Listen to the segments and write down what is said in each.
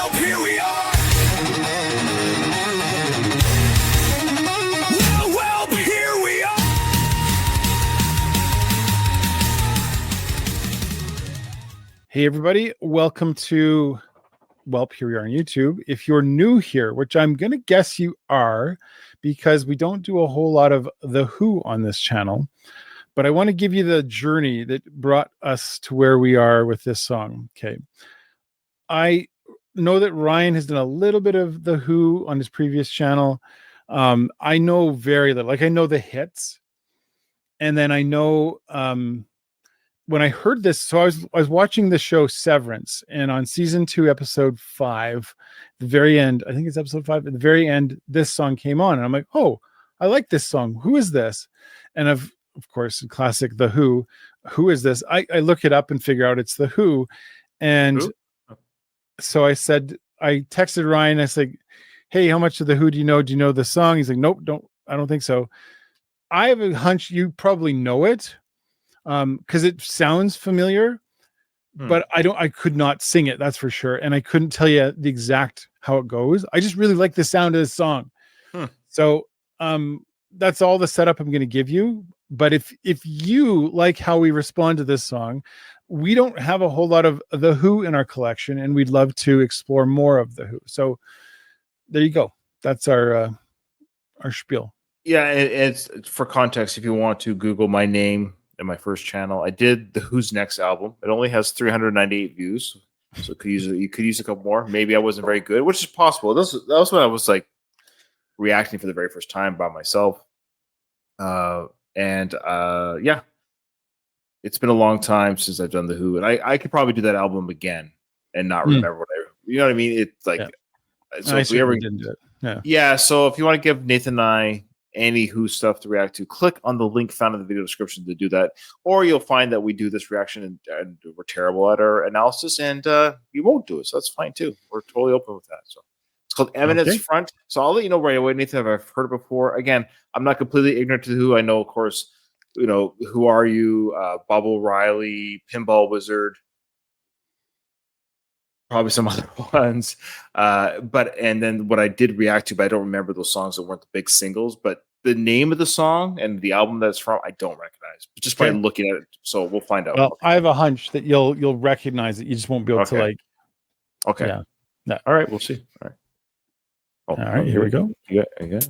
Welp, here we are. Welp, here we are. Hey everybody, welcome to Welp. Here we are on YouTube. If you're new here, which I'm going to guess you are, because we don't do a whole lot of The Who on this channel, but I want to give you the journey that brought us to where we are with this song. Okay. I know that Ryan has done a little bit of The Who on his previous channel. I know very little. Like, I know the hits, and then I know when I heard this, so I was watching the show Severance, and on season 2, episode 5, the very end, I think it's episode 5, at the very end, this song came on, and I'm like, oh, I like this song. Who is this? And of course, in classic The Who is this? I look it up and figure out it's The Who. And so I texted Ryan, I said, hey, how much of The Who do you know? Do you know the song? He's like, nope, I don't think so. I have a hunch you probably know it. Because it sounds familiar, but I could not sing it, that's for sure. And I couldn't tell you the exact how it goes. I just really like the sound of this song. So that's all the setup I'm going to give you. But if you like how we respond to this song, we don't have a whole lot of The Who in our collection, and we'd love to explore more of The Who. So there you go. That's our spiel. Yeah, it's for context. If you want to Google my name in my first channel, I did the Who's Next album. It only has 398 views, so you could use a couple more. Maybe I wasn't very good, which is possible. That was when I was like reacting for the very first time by myself. Yeah, it's been a long time since I've done the Who, and I could probably do that album again and not remember what you know what I mean. It's like so if we ever didn't do it. Yeah. So if you want to give Nathan and I any Who stuff to react to, click on the link found in the video description to do that, or you'll find that we do this reaction and we're terrible at our analysis, and you won't do it, so that's fine too. We're totally open with that. So it's called Eminence Front. So I'll let you know right away, Nathan, if I've heard it before. Again, I'm not completely ignorant to Who. I know, of course, Who Are You, Bob O'Reilly, Pinball Wizard, probably some other ones, and then what I did react to, but I don't remember those songs that weren't the big singles. But the name of the song and the album that's from, I don't recognize, just by looking at it. So we'll find out. Well, I have a hunch that you'll recognize it. You just won't be able to like. Okay. Yeah. All right. We'll see. All right. All right. Here we go. Yeah. All right.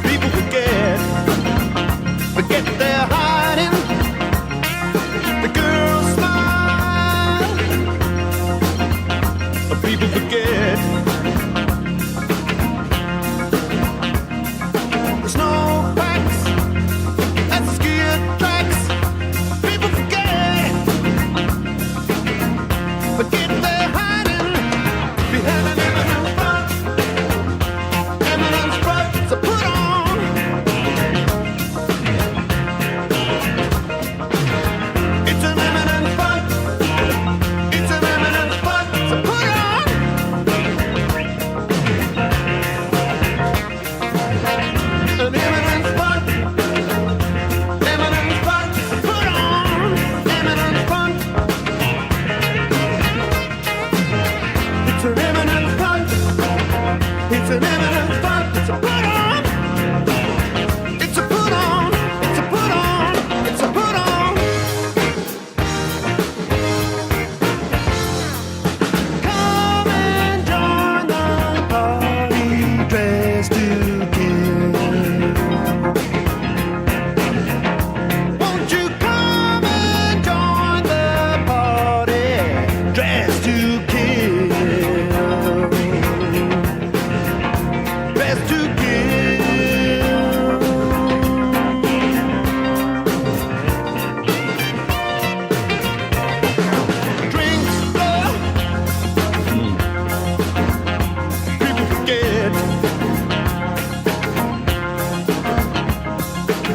People forget they're hiding. The girls smile. People forget. The snow packs and skid tracks. People forget. Forget they're hiding behind an eminence front. Eminence front, so put on. It's an eminence front. It's an eminence front, so put on. An eminence front. Eminence front, so put on. Eminence front. It's an eminence front. It's an eminence front. It's a put on. It's a put on. It's a put on. It's a put on. Come and join the party, dressed to kill. Won't you come and join the party, dressed to kill? Dressed to kill. Drinks flow. People forget.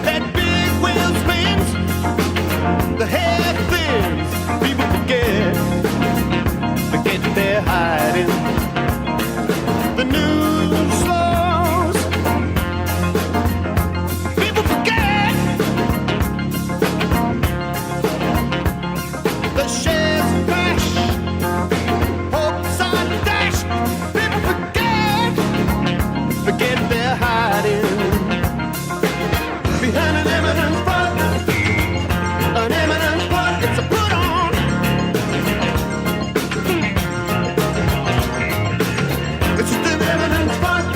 That big wheel spins. The head thins. People forget. Forget they're hiding. The news slows. People forget. The shares crash. Hopes are dashed. People forget. Forget they're hiding behind an eminence front. An eminence front. It's a put on. It's just an eminence front.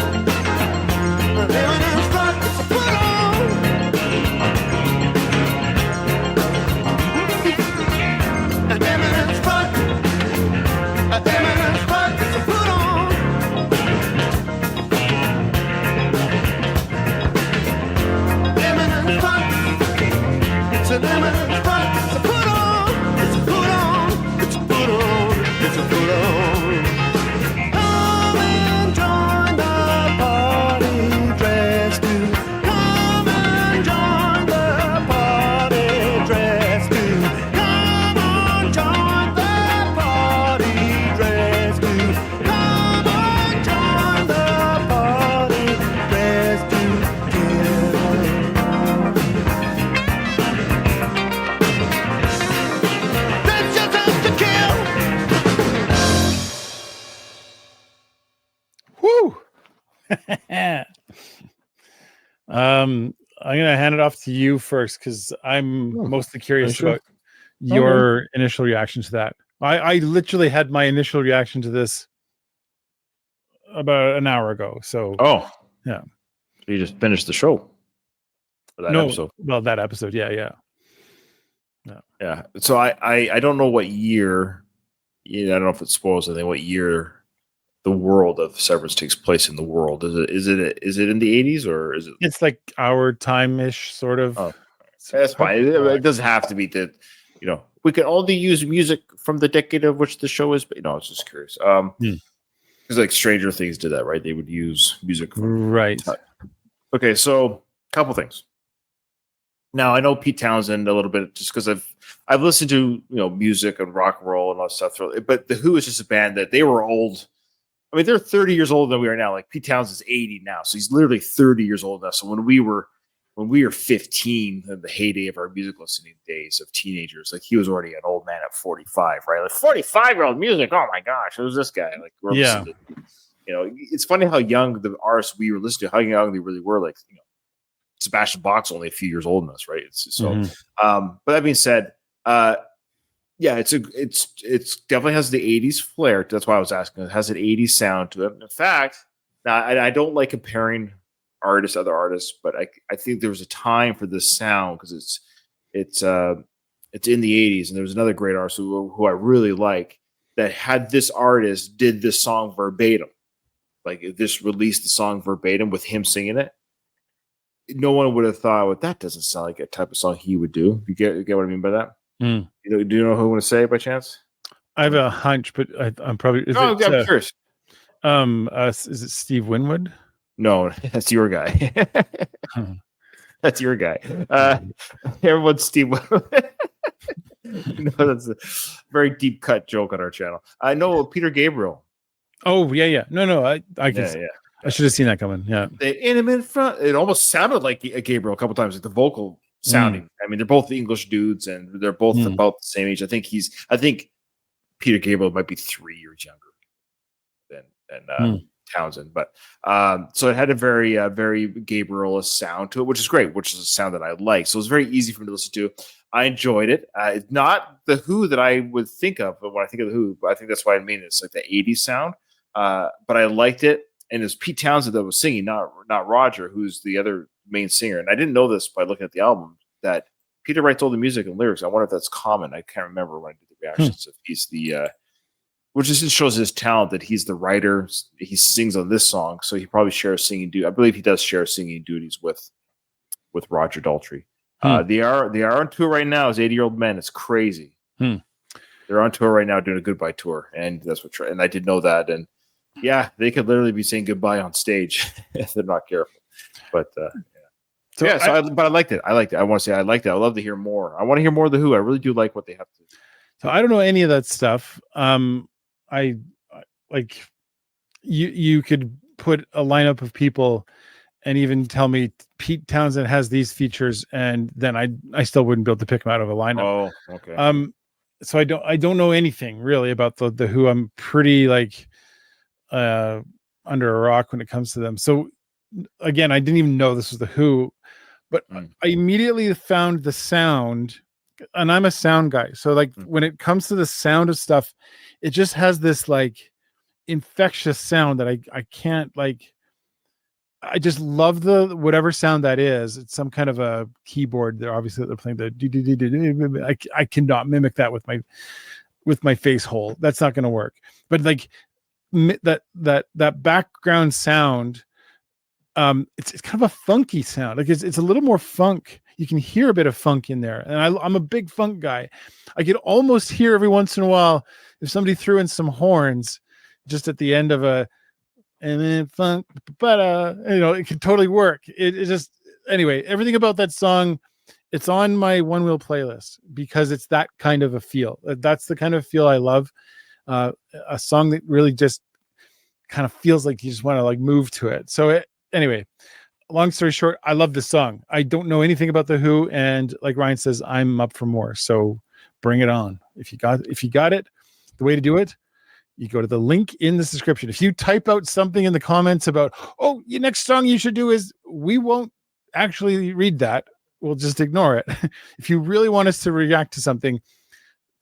An eminence front. It's a put on. An eminence front. An eminence front. It's a put on. Eminence front. It's an eminence front. It's a put on. It's a put on. It's a put on. It's a put on. Come and join the party, dressed to. Come and join the party, dressed to. Come on, join the party, dressed to. Come on, join the party, dressed to kill. That's just us to kill. Woo! I'm gonna hand it off to you first because I'm mostly curious sure. about your initial reaction to that. I literally had my initial reaction to this about an hour ago. So Oh, Yeah. You just finished the show for that episode. Well, that episode, yeah. Yeah. So I don't know what year. I don't know if it spoils anything. What year the world of Severance takes place in the world? Is it in the 80s or is it? It's like our time-ish sort of. Oh, that's fine. It doesn't have to be that. We can only use music from the decade of which the show is. But I was just curious. Because like Stranger Things did that, right? They would use music from Right. Okay, so a couple things. Now I know Pete Townshend a little bit just because I've listened to music and rock and roll and all that stuff. But the Who is just a band that they were old. I mean, they're 30 years older than we are now. Like Pete Townshend's 80 now, so he's literally 30 years old now. So when we were 15, in the heyday of our music listening days of teenagers, like he was already an old man at 45, right? Like 45-year-old music. Oh my gosh, who's this guy? Like we're listening to, it's funny how young the artists we were listening to, how young they really were. Like Sebastian Bach's only a few years older than us, right? But that being said, it's definitely has the 80s flair. That's why I was asking. It has an 80s sound to it. In fact, now I don't like comparing artists, other artists, but I think there was a time for this sound because it's in the 80s, and there was another great artist who I really like that had this artist did this song verbatim. Like this released the song verbatim with him singing it. No one would have thought, well, that doesn't sound like a type of song he would do. You get what I mean by that? Mm. Do you know who I want to say by chance? I have a hunch, but I'm probably. I'm curious. Is it Steve Winwood? No, that's your guy. That's your guy. Everyone's Steve Winwood. No, that's a very deep cut joke on our channel. I know Peter Gabriel. Oh yeah. No, I can. Yeah. I should have seen that coming. Yeah. The Eminence Front. It almost sounded like a Gabriel a couple times, like the vocal sounding. I mean, they're both English dudes, and they're both about the same age. I think Peter Gabriel might be 3 years younger than Townshend, but so it had a very very Gabriel sound to it, which is great, which is a sound that I like. So it's very easy for me to listen to. I enjoyed it. It's not the Who that I would think of, but when I think of the Who, I think that's why I mean it's like the 80s sound. But I liked it, and it was Pete Townshend that was singing, not Roger, who's the other main singer. And I didn't know this by looking at the album that Peter writes all the music and lyrics. I wonder if that's common. I can't remember when I did the reactions. If he's the which just shows his talent that he's the writer. He sings on this song, so he probably shares singing duty. I believe he does share singing duties with Roger Daltrey. They are on tour right now as 80-year-old men. It's crazy. They're on tour right now doing a goodbye tour, and that's what. And I did know that. And yeah, they could literally be saying goodbye on stage if they're not careful. But but I liked it. I want to say I liked it. I love to hear more. I want to hear more of the Who. I really do like what they have to do. So I don't know any of that stuff. I like you could put a lineup of people and even tell me Pete Townshend has these features, and then I still wouldn't be able to pick him out of a lineup. Oh, okay. So I don't know anything really about the Who. I'm pretty like under a rock when it comes to them. So again, I didn't even know this was the Who, but I immediately found the sound, and I'm a sound guy. So like when it comes to the sound of stuff, it just has this like infectious sound that I can't like. I just love the whatever sound that is. It's some kind of a keyboard. They're obviously playing the. I cannot mimic that with my face hole. That's not going to work. But like that background sound, it's kind of a funky sound. Like it's a little more funk. You can hear a bit of funk in there, and I'm a big funk guy. I could almost hear every once in a while if somebody threw in some horns just at the end of a. And then funk, but it could totally work. It just anyway. Everything about that song, it's on my One Wheel playlist because it's that kind of a feel. That's the kind of feel I love. A song that really just kind of feels like you just want to like move to it. So anyway, long story short, I love this song. I don't know anything about the Who, and like Ryan says, I'm up for more. So bring it on. If you got it, the way to do it. You go to the link in the description. If you type out something in the comments about, your next song you should do is, we won't actually read that. We'll just ignore it. If you really want us to react to something,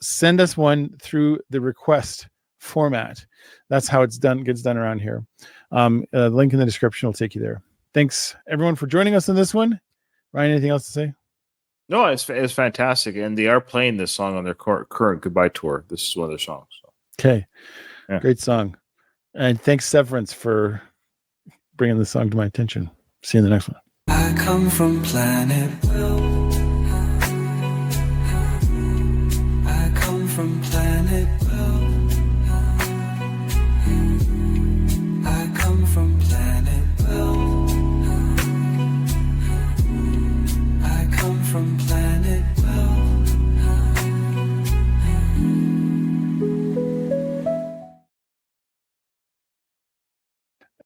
send us one through the request format. That's how gets done around here. Link in the description will take you there. Thanks everyone for joining us on this one. Ryan, anything else to say? No, it's fantastic. And they are playing this song on their current goodbye tour. This is one of their songs. So. Okay. Yeah. Great song. And thanks, Severance, for bringing the song to my attention. See you in the next one. I come from planet Welp.